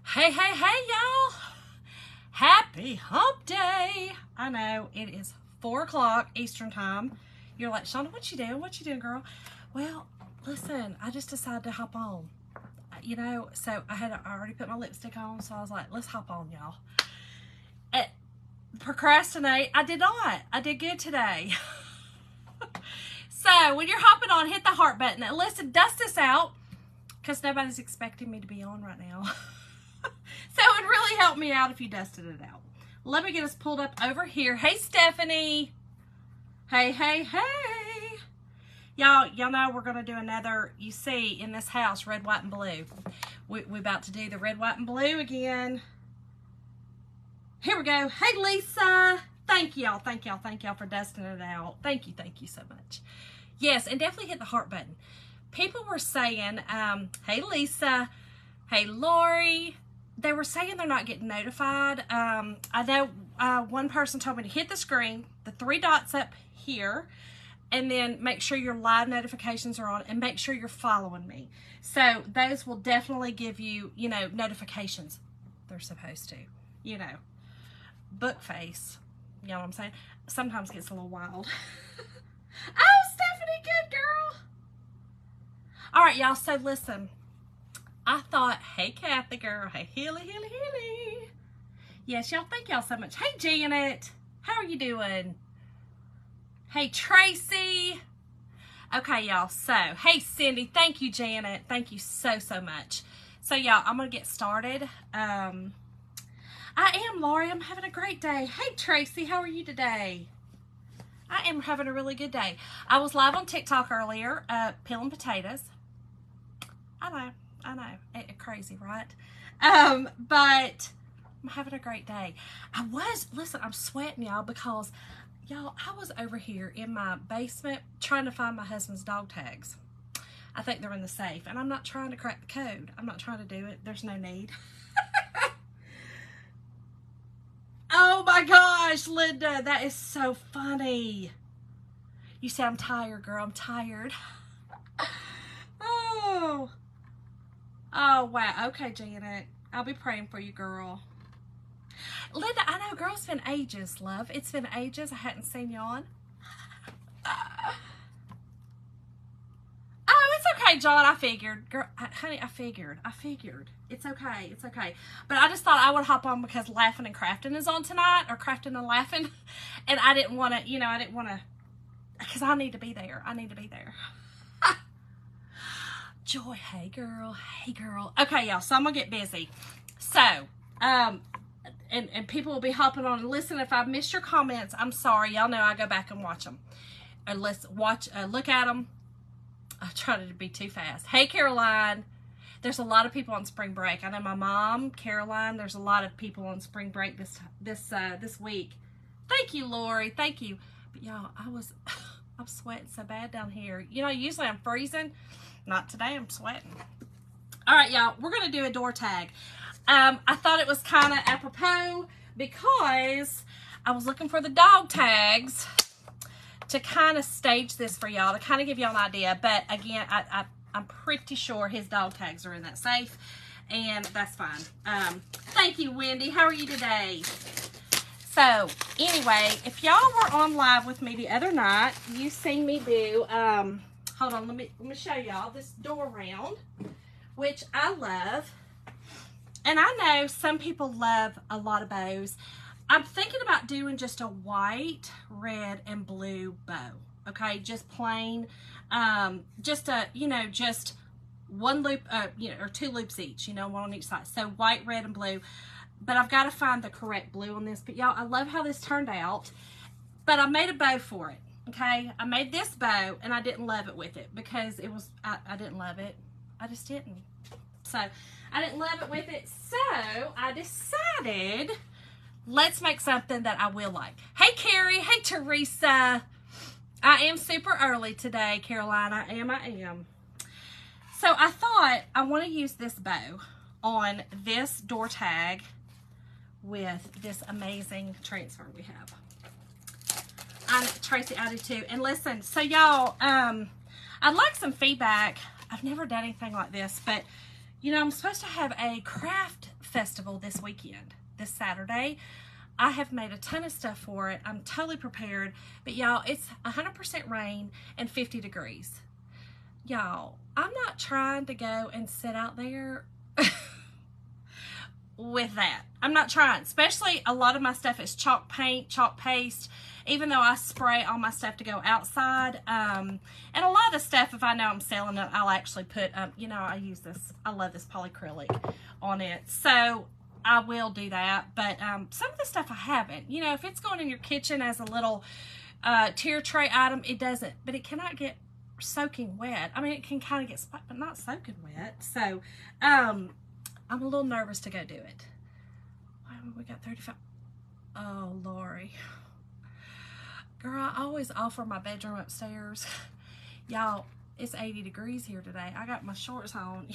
Hey, hey, hey, y'all. Happy hump day. I know it is 4 o'clock Eastern time. You're like, Shonda, what you doing? What you doing, girl? Well, listen, I just decided to hop on. So I already put my lipstick on, so I was like, let's hop on, y'all. Procrastinate. I did not. I did good today. So when you're hopping on, hit the heart button. And listen, dust this out because nobody's expecting me to be on right now. So it would really help me out if you dusted it out. Let me get us pulled up over here. Hey, Stephanie. Hey, hey, hey. Y'all know we're going to do another, you see, in this house, red, white, and blue. We're about to do the red, white, and blue again. Here we go. Hey, Lisa. Thank y'all for dusting it out. Thank you so much. Yes, and definitely hit the heart button. People were saying, hey, Lisa. Hey, Lori. They were saying they're not getting notified. I know one person told me to hit the screen, the 3 dots up here, and then make sure your live notifications are on and make sure you're following me. So those will definitely give you, notifications. They're supposed to, Book face, you know what I'm saying? Sometimes gets a little wild. Oh, Stephanie, good girl. All right, y'all, so listen. I thought, hey, Kathy girl. Hey, Hilly. Yes, y'all, thank y'all so much. Hey, Janet. How are you doing? Hey, Tracy. Okay, y'all. So, hey, Cindy. Thank you, Janet. Thank you so much. So, y'all, I'm going to get started. I am, Lori. I'm having a great day. Hey, Tracy. How are you today? I am having a really good day. I was live on TikTok earlier, peeling potatoes. I know, crazy, right? But I'm having a great day. Listen, I'm sweating, y'all, because, y'all, I was over here in my basement trying to find my husband's dog tags. I think they're in the safe, and I'm not trying to crack the code. I'm not trying to do it. There's no need. Oh, my gosh, Linda, that is so funny. You say, I'm tired, girl. I'm tired. Oh, wow. Okay, Janet. I'll be praying for you, girl. Linda, I know, girl, it's been ages, love. It's been ages. I hadn't seen you on. Oh, it's okay, John. I figured. Girl, honey, I figured. It's okay. But I just thought I would hop on because Laughing and Crafting is on tonight, or Crafting and Laughing. And I didn't want to, because I need to be there. Joy, hey girl. Okay, y'all, so I'm gonna get busy. So, and people will be hopping on and listen. If I've missed your comments, I'm sorry. Y'all know I go back and watch them. Or look at them. I try to be too fast. Hey, Caroline. There's a lot of people on spring break. I know my mom, Caroline. There's a lot of people on spring break this week. Thank you, Lori. Thank you. But y'all, I'm sweating so bad down here. Usually I'm freezing. Not today, I'm sweating. All right, y'all, we're going to do a door tag. I thought it was kind of apropos because I was looking for the dog tags to kind of stage this for y'all, to kind of give y'all an idea. But again, I'm pretty sure his dog tags are in that safe, and that's fine. Thank you, Wendy. How are you today? So, anyway, if y'all were on live with me the other night, you seen me do, hold on, let me show y'all this door round, which I love. And I know some people love a lot of bows. I'm thinking about doing just a white, red, and blue bow. Okay, just plain, just one loop, or 2 loops each, one on each side. So white, red, and blue. But I've got to find the correct blue on this. But y'all, I love how this turned out. But I made a bow for it. Okay, I made this bow and I didn't love it with it because I didn't love it. I just didn't. So I didn't love it with it. So I decided, let's make something that I will like. Hey, Carrie. Hey, Teresa. I am super early today, Caroline. I am. So I thought I want to use this bow on this door tag with this amazing transfer we have. Tracy, I do too. And listen, so y'all, I'd like some feedback. I've never done anything like this, but I'm supposed to have a craft festival this weekend, this Saturday. I have made a ton of stuff for it. I'm totally prepared. But y'all, it's 100% rain and 50 degrees. Y'all, I'm not trying to go and sit out there with that. I'm not trying. Especially a lot of my stuff is chalk paint, chalk paste, even though I spray all my stuff to go outside. And a lot of stuff, if I know I'm selling it, I'll actually put, you know, I use this, I love this polyacrylic on it. So I will do that. But some of the stuff I haven't. You know, if it's going in your kitchen as a little tier tray item, it doesn't. But it cannot get soaking wet. I mean, it can kind of get spot, but not soaking wet. So, I'm a little nervous to go do it. We got 35. Oh, Lori. Girl, I always offer my bedroom upstairs. Y'all, it's 80 degrees here today. I got my shorts on.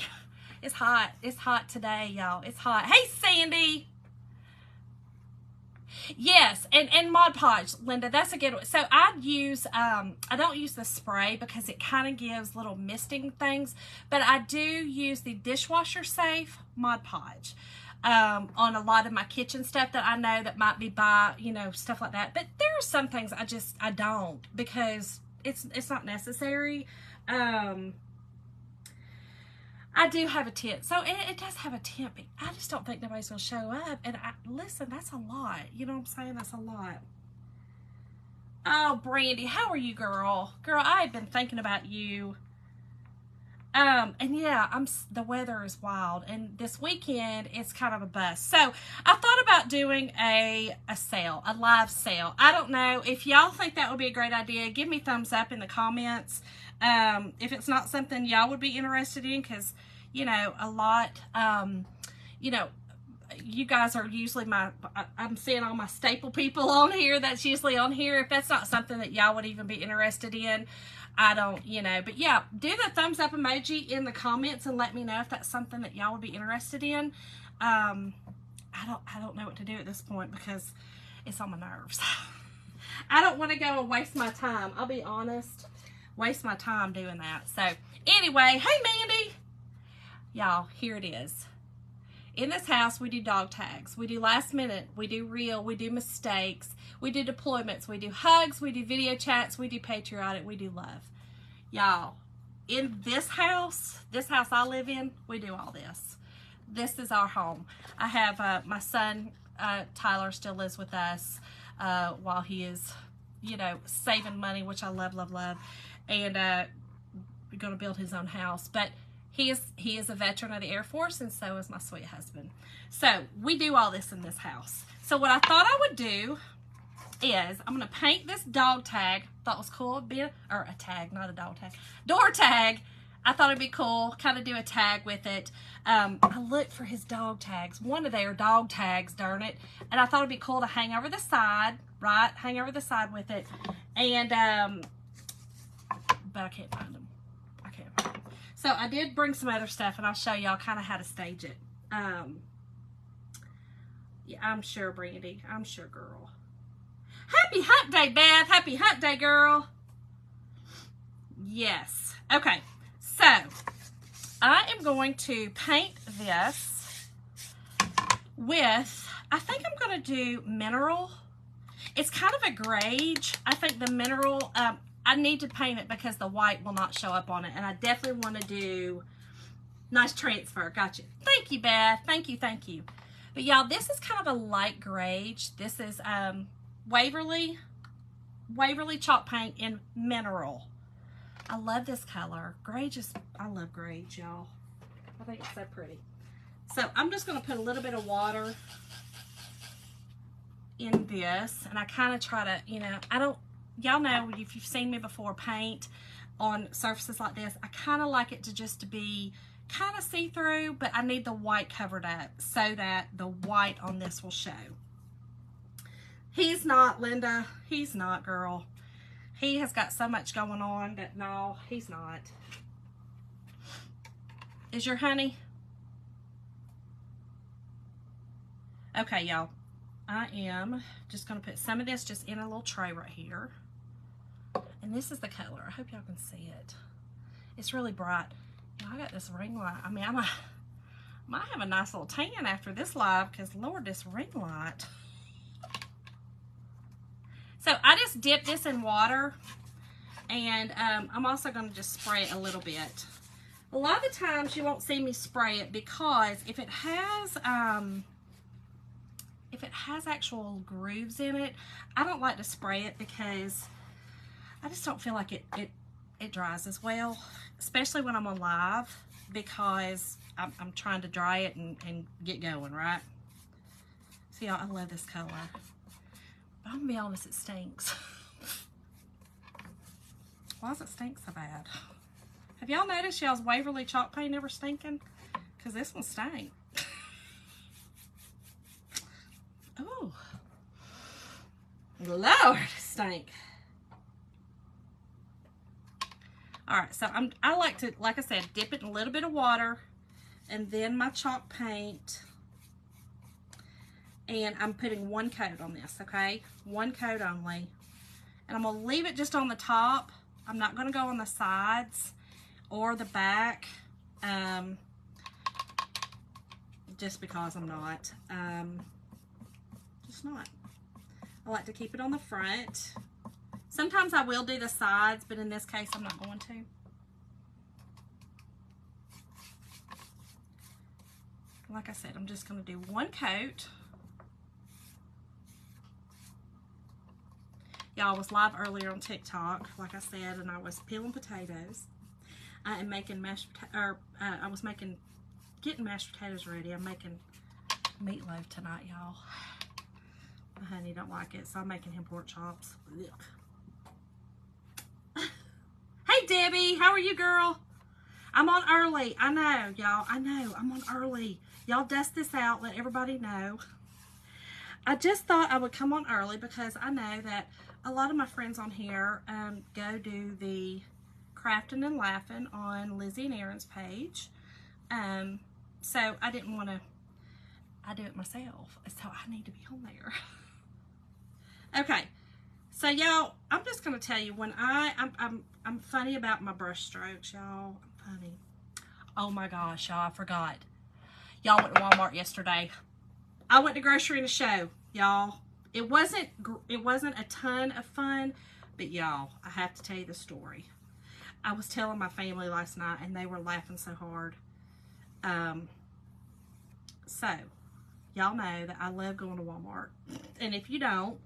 It's hot. It's hot today, y'all. It's hot. Hey, Sandy. Yes, and Mod Podge, Linda, that's a good one. So I use, I don't use the spray because it kind of gives little misting things, but I do use the dishwasher safe Mod Podge on a lot of my kitchen stuff that I know that might be you know, stuff like that. But there are some things I don't because it's not necessary. I do have a tent. So it does have a tent, but I just don't think nobody's going to show up. And listen, that's a lot. You know what I'm saying? That's a lot. Oh, Brandy, how are you, girl? Girl, I've been thinking about you. And yeah, the weather is wild. And this weekend, it's kind of a bust. So I thought about doing a sale, a live sale. I don't know if y'all think that would be a great idea. Give me thumbs up in the comments. If it's not something y'all would be interested in, because, you know, a lot, you know, you guys are usually I'm seeing all my staple people on here. That's usually on here. If that's not something that y'all would even be interested in, I don't, you know, but yeah, do the thumbs up emoji in the comments and let me know if that's something that y'all would be interested in. I don't know what to do at this point because it's on my nerves. I don't want to go and waste my time. I'll be honest. Waste my time doing that. So anyway, hey Mandy, y'all, here it is. In this house, we do dog tags. We do last minute. We do real. We do mistakes. We do deployments. We do hugs. We do video chats. We do patriotic. We do love. Y'all, in this house I live in, we do all this. This is our home. I have my son, Tyler, still lives with us while he is, you know, saving money, which I love, love, love. And we're going to build his own house. But he is a veteran of the Air Force, and so is my sweet husband. So we do all this in this house. So what I thought I would do is I'm going to paint this dog tag. Thought it was cool. Or a tag, not a dog tag. Door tag. I thought it'd be cool. Kind of do a tag with it. I looked for his dog tags. One of their dog tags, darn it. And I thought it'd be cool to hang over the side, right? Hang over the side with it. And, but I can't find them. I can't find them. So I did bring some other stuff, and I'll show y'all kind of how to stage it. Yeah, I'm sure, Brandy. I'm sure, girl. Happy Hump Day, Beth. Happy Hump Day, girl. Yes. Okay. So I am going to paint this with, I think I'm going to do mineral. It's kind of a grage. I think the mineral, I need to paint it because the white will not show up on it. And I definitely want to do nice transfer. Gotcha. Thank you, Beth. Thank you. Thank you. But y'all, this is kind of a light grage. This is Waverly chalk paint in mineral. I love this color. Grage is, I love grage, y'all. I think it's so pretty. So I'm just going to put a little bit of water in this. And I kind of try to, you know, y'all know if you've seen me before paint on surfaces like this, I kind of like it to just to be kind of see-through, but I need the white covered up so that the white on this will show. He's not, Linda. He's not, girl. He has got so much going on that no, he's not. Is your honey? Okay, y'all. I am just going to put some of this just in a little tray right here. And this is the color. I hope y'all can see it. It's really bright. You know, I got this ring light. I mean, Might have a nice little tan after this live because, Lord, this ring light. So I just dip this in water, and I'm also going to just spray it a little bit. A lot of the times you won't see me spray it because if it has actual grooves in it, I don't like to spray it because I just don't feel like it dries as well, especially when I'm on live, because I'm trying to dry it and get going, right? See, I love this color. But I'm gonna be honest, it stinks. Why does it stink so bad? Have y'all noticed y'all's Waverly chalk paint never stinking? Because this one stank. Oh, Lord, it stank. All right, so I like to, like I said, dip it in a little bit of water, and then my chalk paint, and I'm putting one coat on this, okay? One coat only, and I'm gonna leave it just on the top. I'm not gonna go on the sides or the back, just because I'm not. Just not. I like to keep it on the front. Sometimes I will do the sides, but in this case, I'm not going to. Like I said, I'm just going to do one coat. Y'all, was live earlier on TikTok, like I said, and I was peeling potatoes. I am making getting mashed potatoes ready. I'm making meatloaf tonight, y'all. My honey don't like it, so I'm making him pork chops. Ugh. Hey, Debbie, how are you, girl? I'm on early. I know, y'all. I know. I'm on early. Y'all dust this out. Let everybody know. I just thought I would come on early because I know that a lot of my friends on here go do the Crafting and Laughing on Lizzie and Aaron's page. So I didn't want to. I do it myself, so I need to be on there. Okay. So y'all, I'm just gonna tell you when I'm funny about my brush strokes, y'all. I'm funny. Oh my gosh, y'all, I forgot. Y'all went to Walmart yesterday. I went to Grocery and a Show, y'all. It wasn't a ton of fun, but y'all, I have to tell you the story. I was telling my family last night, and they were laughing so hard. So y'all know that I love going to Walmart, and if you don't,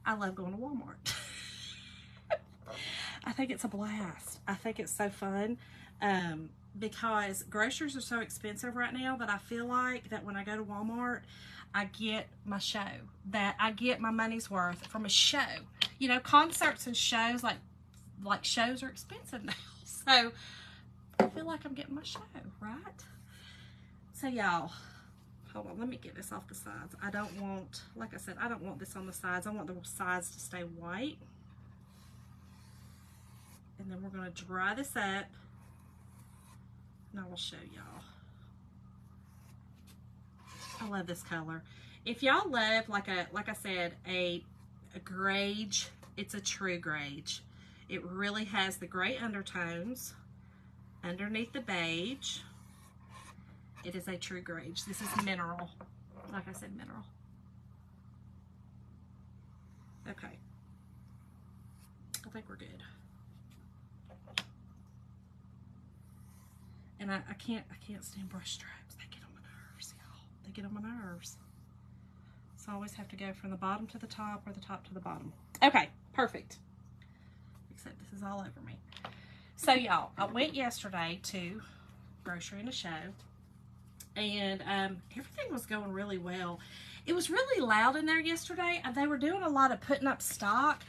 I love going to Walmart. I think it's a blast. I think it's so fun because groceries are so expensive right now that I feel like that when I go to Walmart, I get my show, that I get my money's worth from a show. You know, concerts and shows, like shows are expensive now. So I feel like I'm getting my show, right? So y'all, hold on, let me get this off the sides. I don't want, like I said, I don't want this on the sides. I want the sides to stay white. And then we're going to dry this up, and I will show y'all. I love this color. If y'all love, like I said, a grage, it's a true grage. It really has the gray undertones underneath the beige. It is a true grage. This is mineral. Like I said, mineral. Okay. I think we're good. And I can't stand brush strokes. They get on my nerves, y'all. They get on my nerves. So I always have to go from the bottom to the top or the top to the bottom. Okay, perfect. Except this is all over me. So y'all, I went yesterday to Grocery and a Show, and everything was going really well. It was really loud in there yesterday. They were doing a lot of putting up stock,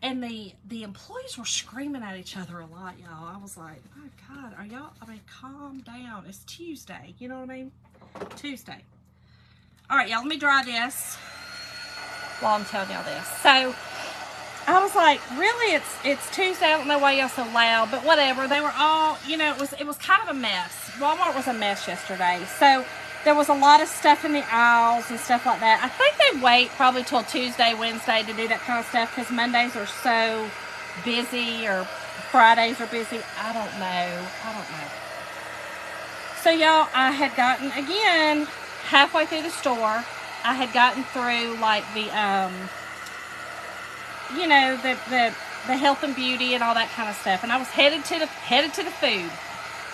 and the employees were screaming at each other a lot, y'all. I was like, oh God, are y'all, I mean, calm down. It's Tuesday, you know what I mean? Tuesday. All right, y'all, let me dry this while I'm telling y'all this. So I was like, really, it's Tuesday. I don't know why y'all so loud, but whatever. They were all, you know, it was kind of a mess. Walmart was a mess yesterday. So there was a lot of stuff in the aisles and stuff like that. I think they wait probably till Tuesday, Wednesday to do that kind of stuff because Mondays are so busy or Fridays are busy. I don't know. So y'all, I had gotten, again, halfway through the store, I had gotten through like the, you know, the health and beauty and all that kind of stuff. And I was headed to the food.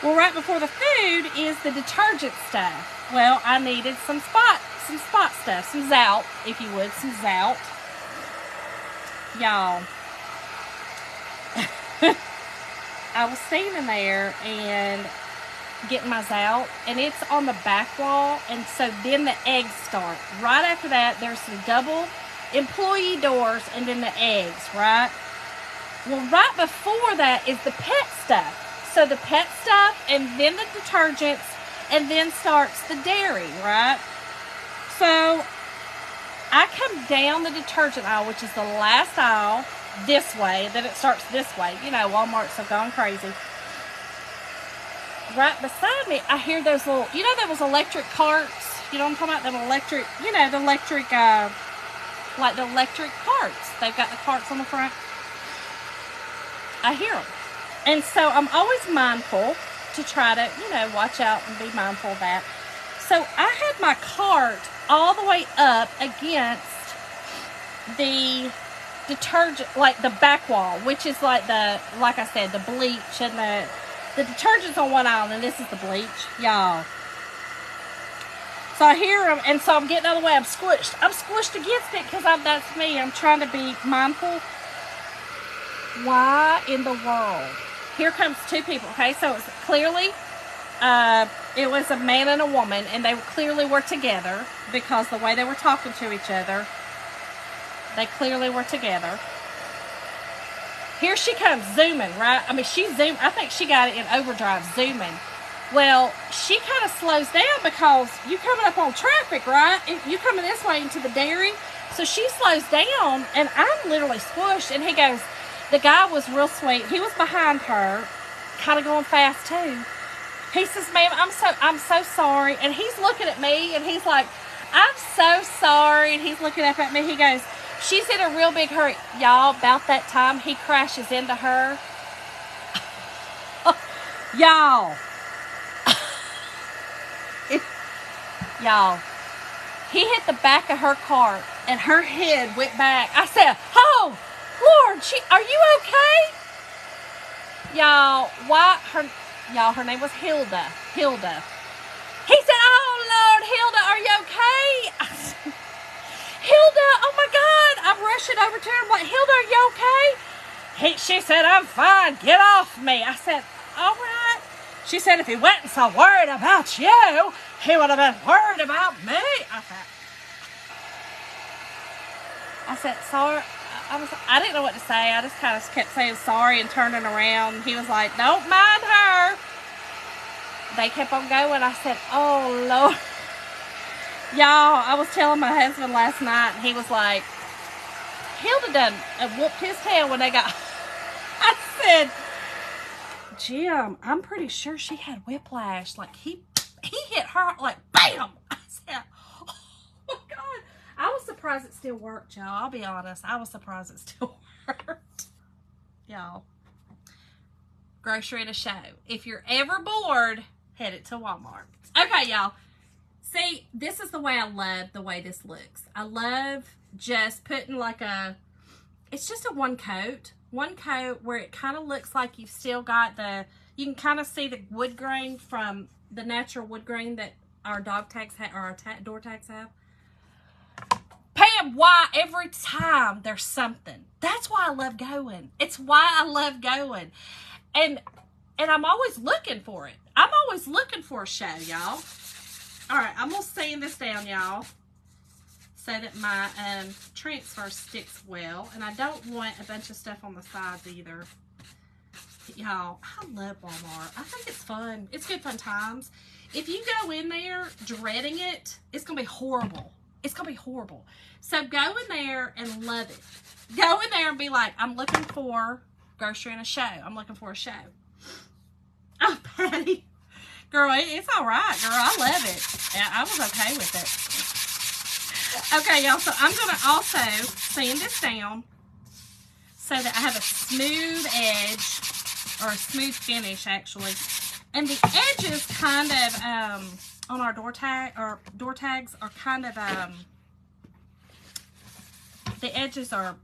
Well, right before the food is the detergent stuff. Well, I needed some spot stuff, some Zout, if you would, some Zout. Y'all, I was standing there and getting my Zout, and it's on the back wall, and so then the eggs start. Right after that, there's some double employee doors, and then the eggs, right? Well, right before that is the pet stuff. So the pet stuff, and then the detergents, and then starts the dairy, right? So I come down the detergent aisle, which is the last aisle, this way, then it starts this way. You know, Walmart's have gone crazy. Right beside me, I hear those little, you know, those electric carts? You know what I'm talking about? Them electric, you know, the electric, like the electric carts. They've got the carts on the front. I hear them. And so I'm always mindful to try to, you know, watch out and be mindful of that. So I had my cart all the way up against the detergent, like the back wall, which is like the, like I said, the bleach and the detergent's on one aisle, and this is the bleach, y'all. So I hear them, and so I'm getting out of the way. I'm squished against it because that's me. I'm trying to be mindful. Why in the world? Here comes two people, okay? So it's clearly, it was a man and a woman, and they clearly were together because the way they were talking to each other, they clearly were together. Here she comes, zooming, right? I mean, she zoomed. I think she got it in overdrive, zooming. Well, she kind of slows down because you coming up on traffic, right? You coming this way into the dairy. So she slows down, and I'm literally squished. And he goes, the guy was real sweet. He was behind her, kind of going fast too. He says, ma'am, I'm so sorry. And he's looking at me, and he's like, I'm so sorry. And he's looking up at me. He goes, she's in a real big hurry. Y'all, about that time, he crashes into her. Y'all. Y'all. He hit the back of her car, and her head went back. I said, oh, Lord, are you okay? Y'all, her name was Hilda. Hilda. He said, oh, Lord, Hilda, are you okay? I said, Hilda, oh my God. I'm rushing over to her. I'm like, Hilda, are you okay? She said, I'm fine. Get off me. I said, all right. She said, if he wasn't so worried about you, he would have been worried about me. I said, sorry. I didn't know what to say. I just kind of kept saying sorry and turning around. He was like, don't mind her. They kept on going. I said, oh, Lord. Y'all, I was telling my husband last night, and he was like, Hilda done whooped his tail when they got... I said, Jim, I'm pretty sure she had whiplash. Like, he hit her, like, bam! I said, oh, my God. I was surprised it still worked, y'all. I'll be honest. I was surprised it still worked. Y'all. Grocery at a show. If you're ever bored, head it to Walmart. Okay, y'all. See, this is the way I love the way this looks. I love just putting like it's just a one coat where it kind of looks like you've still got you can kind of see the wood grain from the natural wood grain that our dog tags have, or our door tags have. Pam, why every time there's something? That's why I love going. It's why I love going. And I'm always looking for it. I'm always looking for a show, y'all. All right, I'm going to sand this down, y'all, so that my transfer sticks well. And I don't want a bunch of stuff on the sides either. Y'all, I love Walmart. I think it's fun. It's good fun times. If you go in there dreading it, it's going to be horrible. It's going to be horrible. So go in there and love it. Go in there and be like, I'm looking for grocery and a show. I'm looking for a show. Oh, Patty. Girl, it's all right, girl. I love it. Yeah, I was okay with it. Okay, y'all. So I'm going to also sand this down so that I have a smooth edge, or a smooth finish, actually. And the edges kind of, on our door tags are kind of, the edges are,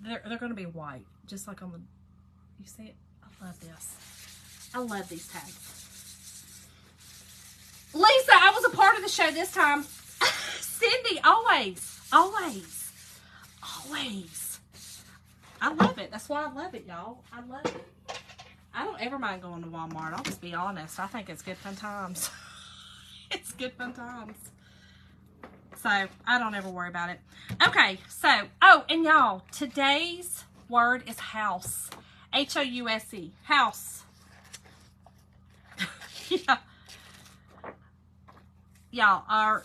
they're going to be white, just like on the, you see it? I love this. I love these tags. Lisa, I was a part of the show this time. Cindy, always. I love it. That's why I love it, y'all. I love it. I don't ever mind going to Walmart. I'll just be honest. I think it's good fun times. It's good fun times. So, I don't ever worry about it. Okay, so, oh, and y'all, today's word is house. H-O-U-S-E. House. Yeah. Y'all, our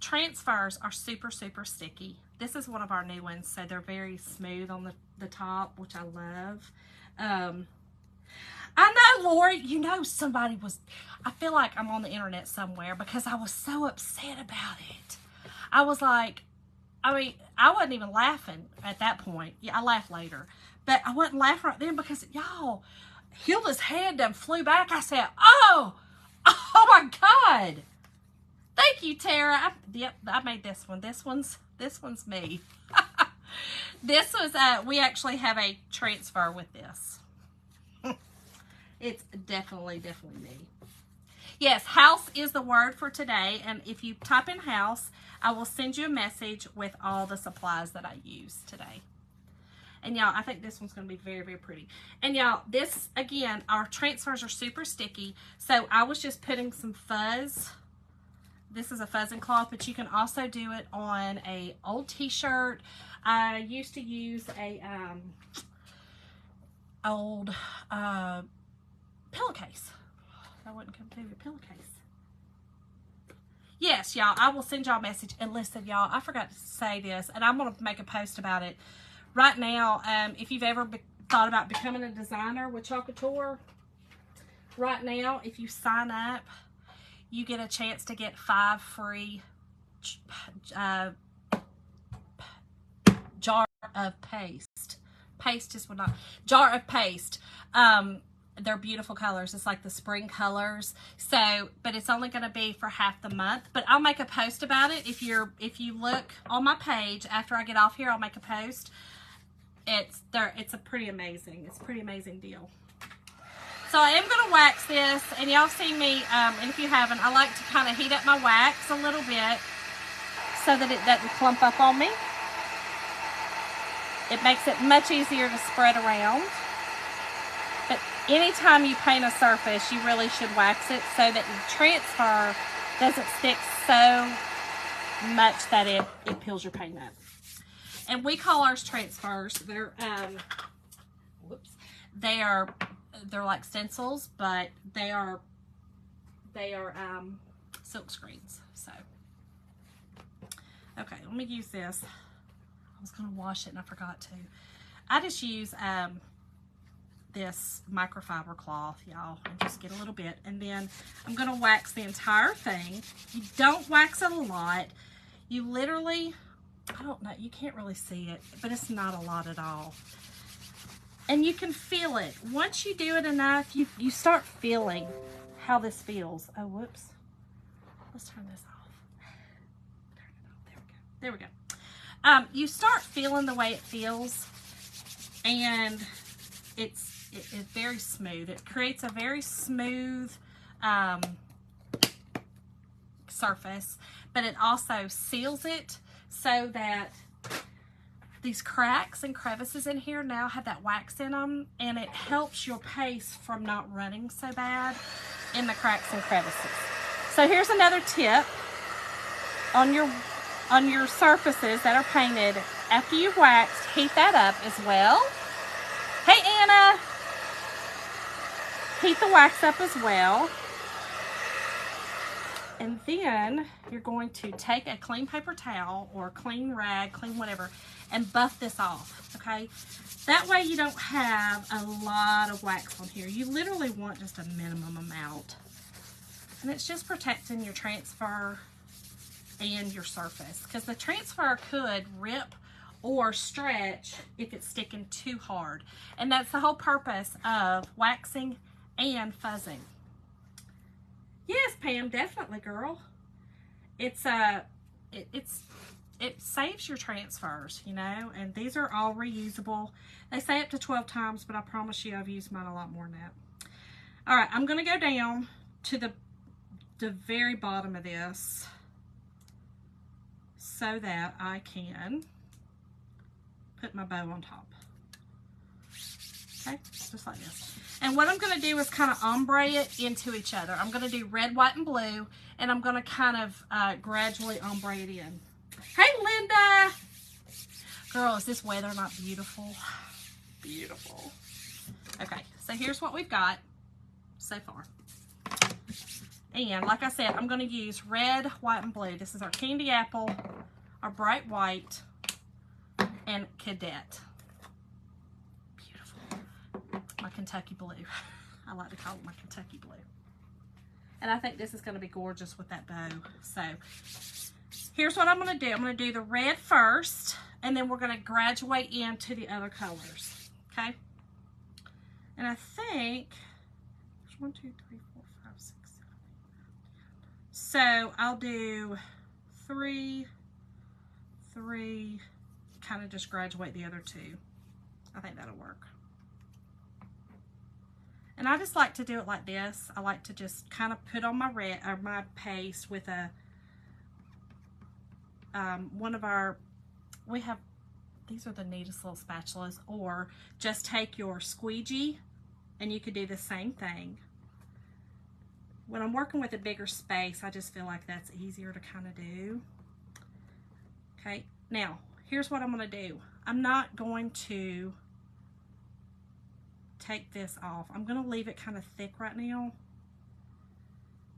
transfers are super, super sticky. This is one of our new ones, so they're very smooth on the top, which I love. I know, Lori, you know somebody was, I feel like I'm on the internet somewhere because I was so upset about it. I was like, I mean, I wasn't even laughing at that point. Yeah, I laughed later. But I wasn't laughing right then because, y'all, Hilda's head done flew back. I said, oh my God. Thank you, Tara. Yep, I made this one. This one's me. This was, we actually have a transfer with this. It's definitely me. Yes, house is the word for today. And if you type in house, I will send you a message with all the supplies that I use today. And y'all, I think this one's going to be very, very pretty. And y'all, this, again, our transfers are super sticky. So I was just putting some fuzz. This is a fuzzing cloth, but you can also do it on a old t-shirt. I used to use a old pillowcase. I wouldn't come through your pillowcase. Yes, y'all, I will send y'all a message. And listen, y'all, I forgot to say this, and I'm going to make a post about it. Right now, if you've ever thought about becoming a designer with Chalk Couture, right now, if you sign up, you get a chance to get 5 free jar of paste. Paste is what not jar of paste. They're beautiful colors. It's like the spring colors. So, but it's only going to be for half the month. But I'll make a post about it. If you look on my page after I get off here, I'll make a post. It's a pretty amazing. It's a pretty amazing deal. So I am going to wax this, and y'all see me, and if you haven't, I like to kind of heat up my wax a little bit so that it doesn't clump up on me. It makes it much easier to spread around. But anytime you paint a surface, you really should wax it so that the transfer doesn't stick so much that it peels your paint up. And we call ours transfers. They're they're like stencils, but they are silk screens. So okay, let me use this. I was gonna wash it and I forgot to. I just use this microfiber cloth, y'all, and just get a little bit, and then I'm gonna wax the entire thing. You don't wax it a lot. You literally, I don't know, you can't really see it, but it's not a lot at all. And you can feel it. Once you do it enough, you start feeling how this feels. Oh, whoops. Let's turn this off. Turn it off. There we go. You start feeling the way it feels, and it's very smooth. It creates a very smooth surface, but it also seals it so that these cracks and crevices in here now have that wax in them, and it helps your paste from not running so bad in the cracks and crevices. So here's another tip on your surfaces that are painted. After you've waxed, heat that up as well. Hey, Anna! Heat the wax up as well. And then you're going to take a clean paper towel or a clean rag, clean whatever, and buff this off, okay? That way you don't have a lot of wax on here. You literally want just a minimum amount. And it's just protecting your transfer and your surface, because the transfer could rip or stretch if it's sticking too hard. And that's the whole purpose of waxing and fuzzing. Yes, Pam, definitely, girl. It's it saves your transfers, you know, and these are all reusable. They say up to 12 times, but I promise you I've used mine a lot more than that. All right, I'm going to go down to the very bottom of this so that I can put my bow on top. Okay, just like this. And what I'm going to do is kind of ombre it into each other. I'm going to do red, white, and blue, and I'm going to kind of gradually ombre it in. Hey, Linda! Girl, is this weather not beautiful? Beautiful. Okay, so here's what we've got so far. And like I said, I'm going to use red, white, and blue. This is our candy apple, our bright white, and cadet. My Kentucky blue. I like to call it my Kentucky blue. And I think this is going to be gorgeous with that bow. So here's what I'm going to do. I'm going to do the red first, and then we're going to graduate into the other colors. Okay? And I think there's 1, 2, 3, 4, 5, 6, 7, 8, 9, 10. So I'll do 3, 3, kind of just graduate the other 2. I think that'll work. And I just like to do it like this. I like to just kind of put on my red or my paste with a one of our, we have, these are the neatest little spatulas, or just take your squeegee and you could do the same thing. When I'm working with a bigger space, I just feel like that's easier to kind of do. Okay, now here's what I'm going to do. I'm not going to take this off. I'm going to leave it kind of thick right now.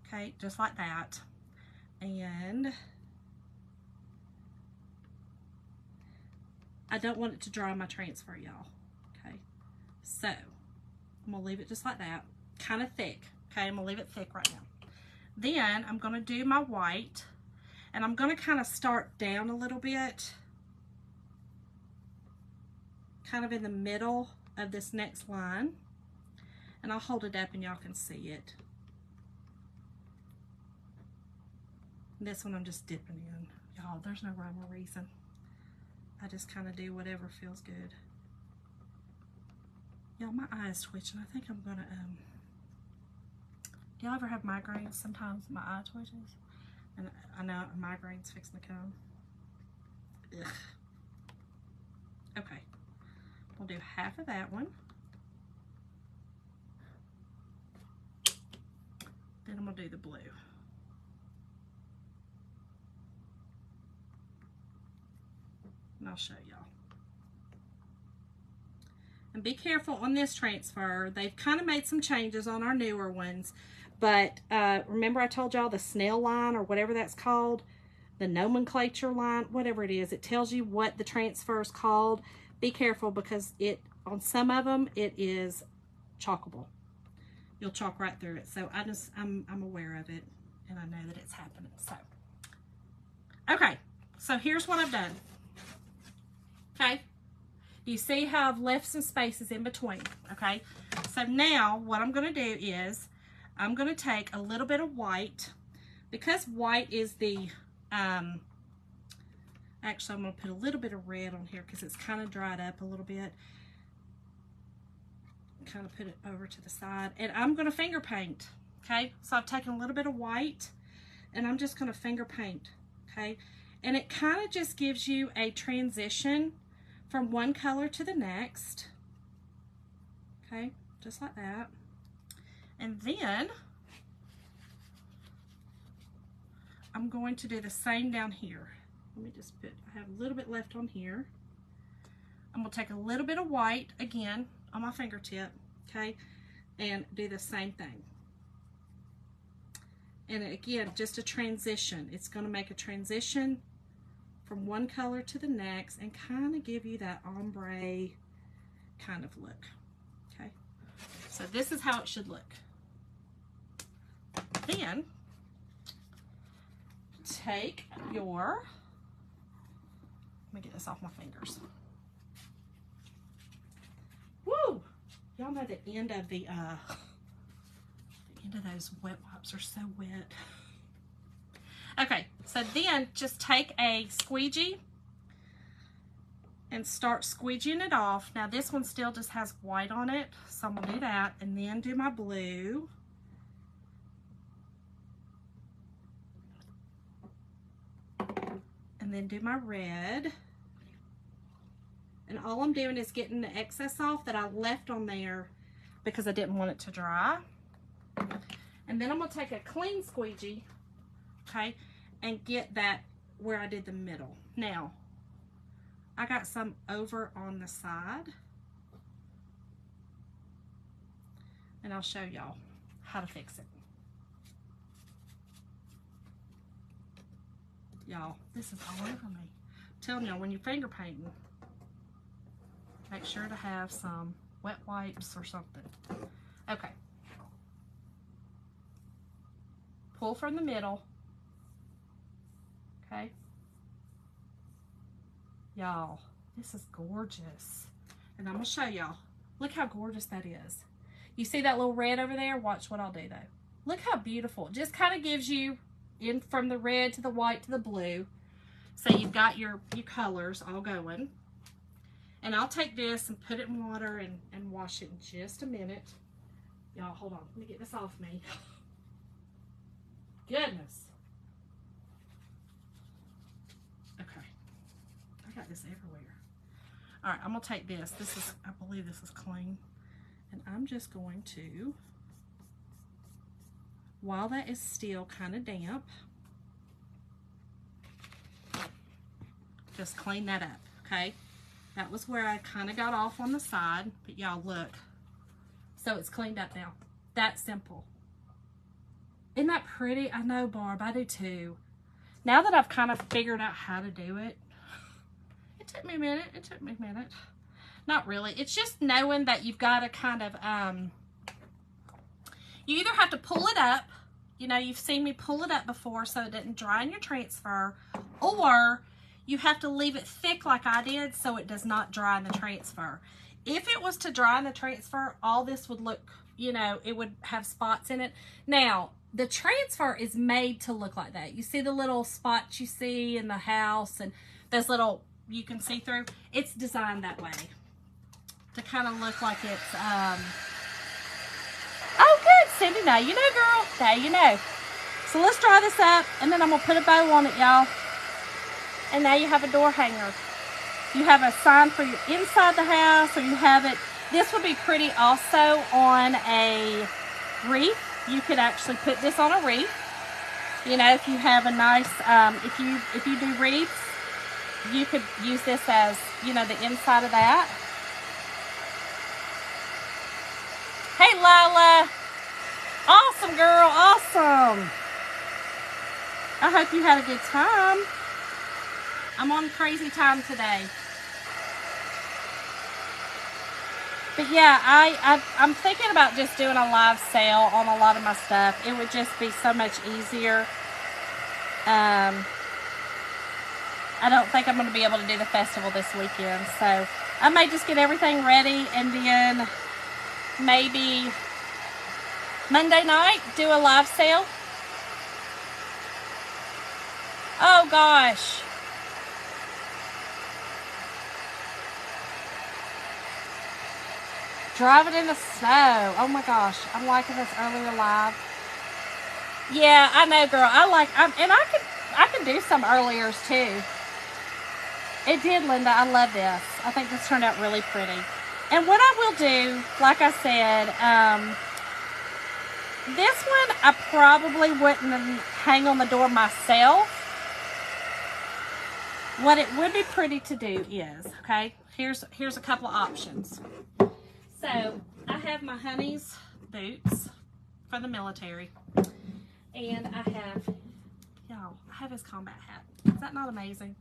Okay, just like that. And I don't want it to dry my transfer, y'all. Okay, so I'm going to leave it just like that, kind of thick. Okay, I'm going to leave it thick right now. Then I'm going to do my white, and I'm going to kind of start down a little bit, kind of in the middle of this next line, and I'll hold it up and y'all can see it. This one I'm just dipping in. Y'all, there's no rhyme or reason. I just kind of do whatever feels good. Y'all, my eye is twitching. I think I'm gonna, do y'all ever have migraines? Sometimes my eye twitches. And I know a migraine's fixing to come. Ugh. Okay. We'll do half of that one. Then I'm going to do the blue. And I'll show y'all. And be careful on this transfer. They've kind of made some changes on our newer ones. But remember I told y'all the snail line, or whatever that's called, the nomenclature line, whatever it is, it tells you what the transfer is called. Be careful, because on some of them it is chalkable. You'll chalk right through it. So I'm aware of it, and I know that it's happening. So okay, so here's what I've done. Okay, you see how I've left some spaces in between. Okay, so now what I'm going to do is I'm going to take a little bit of white, because white is the actually, I'm going to put a little bit of red on here because it's kind of dried up a little bit. Kind of put it over to the side. And I'm going to finger paint. Okay, so I've taken a little bit of white and I'm just going to finger paint. Okay, and it kind of just gives you a transition from one color to the next. Okay, just like that. And then I'm going to do the same down here. Let me just put, I have a little bit left on here. I'm going to take a little bit of white again on my fingertip, okay, and do the same thing. And again, just a transition. It's going to make a transition from one color to the next and kind of give you that ombre kind of look. Okay, so this is how it should look. Then take your, let me get this off my fingers. Woo! Y'all know the end of the Into those wet wipes are so wet. Okay, so then just take a squeegee and start squeegeeing it off. Now this one still just has white on it, so I'm gonna do that, and then do my blue. And then do my red. And all I'm doing is getting the excess off that I left on there because I didn't want it to dry. And then I'm gonna take a clean squeegee, okay, and get that where I did the middle. Now, I got some over on the side, and I'll show y'all how to fix it. Y'all, this is all over me. I'm telling y'all, when you're finger painting, make sure to have some wet wipes or something. Okay. Pull from the middle. Okay. Y'all, this is gorgeous. And I'm going to show y'all. Look how gorgeous that is. You see that little red over there? Watch what I'll do though. Look how beautiful. It just kind of gives you in from the red to the white to the blue. So you've got your colors all going. And I'll take this and put it in water and wash it in just a minute. Y'all, hold on. Let me get this off me. Goodness. Okay. I got this everywhere. All right, I'm going to take this. This is, I believe this is clean. And I'm just going to, while that is still kind of damp, just clean that up, okay? That was where I kind of got off on the side, but y'all look. So it's cleaned up now. That simple. Isn't that pretty? I know, Barb, I do too. Now that I've kind of figured out how to do it, it took me a minute. It took me a minute. Not really. It's just knowing that you've got to kind of, you either have to pull it up, you know, you've seen me pull it up before so it didn't dry in your transfer, or you have to leave it thick like I did so it does not dry in the transfer. If it was to dry in the transfer, all this would look, you know, it would have spots in it. Now, the transfer is made to look like that. You see the little spots you see in the house and those little, you can see through. It's designed that way to kind of look like it's, oh good, Cindy, now you know, girl, now you know. So let's dry this up and then I'm gonna put a bow on it, y'all. And now you have a door hanger. You have a sign for your inside the house, or you have it, this would be pretty also on a wreath. You could actually put this on a wreath. You know, if you have a nice, if you do wreaths, you could use this as, you know, the inside of that. Hey, Lila. Awesome, girl. Awesome. I hope you had a good time. I'm on crazy time today. But yeah, I'm thinking about just doing a live sale on a lot of my stuff. It would just be so much easier. I don't think I'm going to be able to do the festival this weekend. So I may just get everything ready and then maybe Monday night do a live sale. Oh gosh. Driving in the snow. Oh my gosh. I'm liking this earlier live. Yeah, I know, girl. And I can do some earliers too. It did, Linda. I love this. I think this turned out really pretty. And what I will do, like I said, this one I probably wouldn't hang on the door myself. What it would be pretty to do is, okay, here's a couple of options. So I have my honey's boots for the military, and I have his combat hat. Is that not amazing?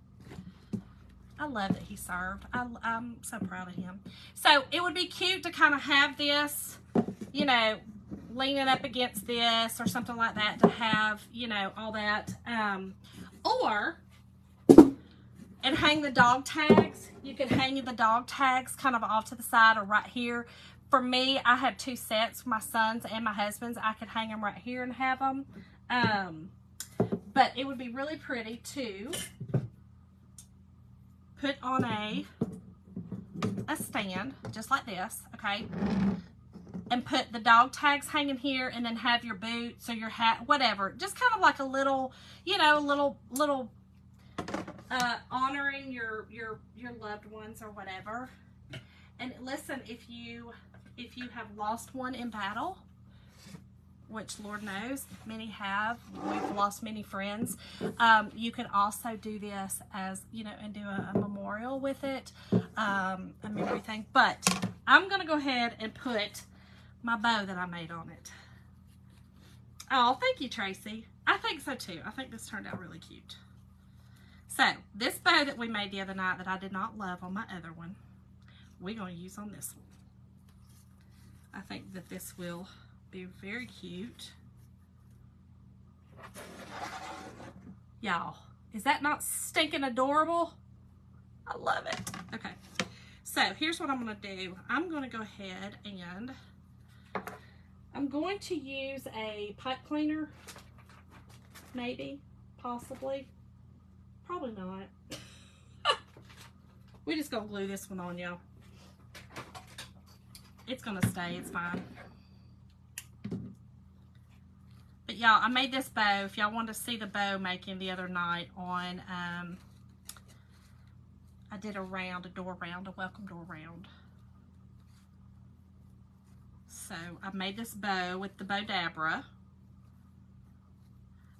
I love that he served. I'm so proud of him. So it would be cute to kind of have this, you know, leaning up against this or something like that, to have, you know, all that, and hang the dog tags. You could hang the dog tags kind of off to the side or right here. for me, I have 2 sets, my son's and my husband's. I could hang them right here and have them. But it would be really pretty to put on a stand, just like this, okay? And put the dog tags hanging here, and then have your boots or your hat, whatever. Just kind of like a little, you know, little honoring your loved ones or whatever. And listen, if you have lost one in battle, which Lord knows many have, we've lost many friends, you can also do this as, you know, and do a memorial with it, a memory thing. But I'm gonna go ahead and put my bow that I made on it. Oh, thank you, Tracy. I think so too. I think this turned out really cute. So this bow that we made the other night that I did not love on my other one, we're going to use on this one. I think that this will be very cute. Y'all, is that not stinking adorable? I love it. Okay, so here's what I'm going to do. I'm going to go ahead and I'm going to use a pipe cleaner, maybe, possibly, probably not. We're just going to glue this one on, y'all. It's going to stay, it's fine. But y'all, I made this bow. If y'all want to see the bow making the other night on, I did a round, a door round, a welcome door round. So I made this bow with the Bow Dabra,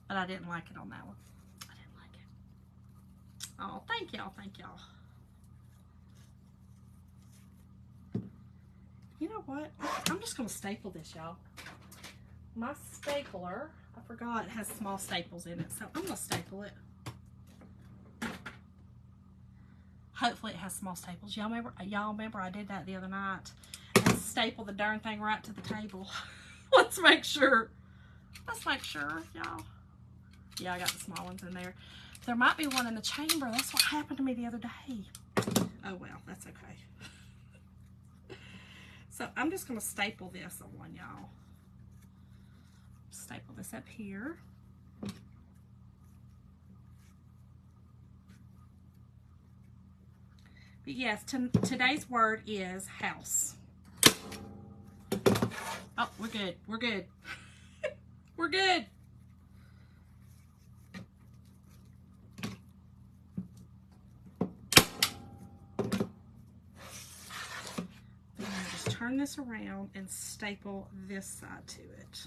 but I didn't like it on that one. I didn't like it. Oh, thank y'all, thank y'all. You know what? I'm just gonna staple this, y'all. My stapler, I forgot it has small staples in it, so I'm gonna staple it. Hopefully it has small staples. Y'all remember I did that the other night and stapled the darn thing right to the table. Let's make sure. Let's make sure, y'all. Yeah, I got the small ones in there. There might be one in the chamber. That's what happened to me the other day. Oh well, that's okay. So I'm just gonna staple this on, y'all. Staple this up here. But yes, today's word is house. Oh, we're good. We're good. We're good. Just turn this around and staple this side to it.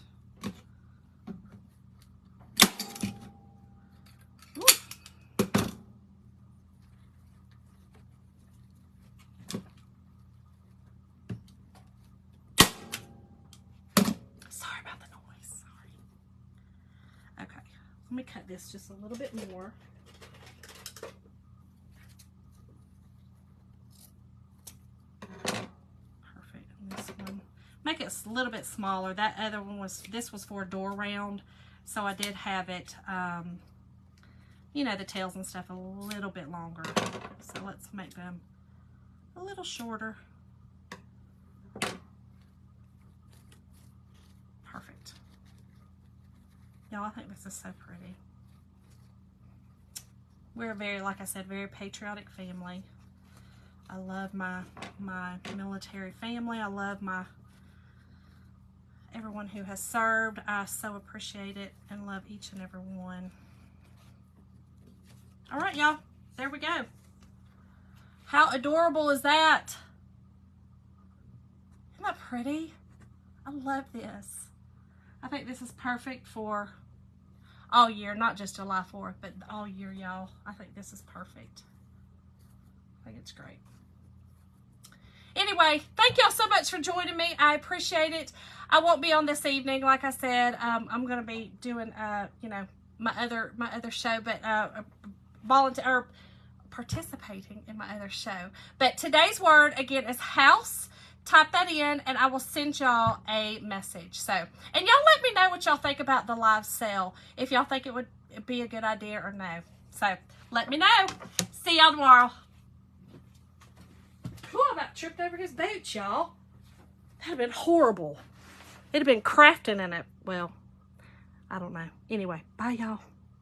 Let me cut this just a little bit more. Perfect. And this one, make it a little bit smaller. That other one this was for a door round, so I did have it, you know, the tails and stuff a little bit longer. So let's make them a little shorter. Perfect. Y'all, I think this is so pretty. We're a very, like I said, very patriotic family. I love my military family. I love everyone who has served. I so appreciate it and love each and every one. All right, y'all. There we go. How adorable is that? Isn't that pretty? I love this. I think this is perfect for all year, not just July 4th, but all year, y'all. I think this is perfect. I think it's great. Anyway, thank y'all so much for joining me. I appreciate it. I won't be on this evening, like I said. I'm gonna be doing, you know, my other show, but participating in my other show. But today's word again is house. Type that in and I will send y'all a message. So, and y'all let me know what y'all think about the live sale. If y'all think it would be a good idea or no. So, let me know. See y'all tomorrow. Ooh, I about tripped over his boots, y'all. That'd have been horrible. It'd have been crafting in it. Well, I don't know. Anyway, bye, y'all.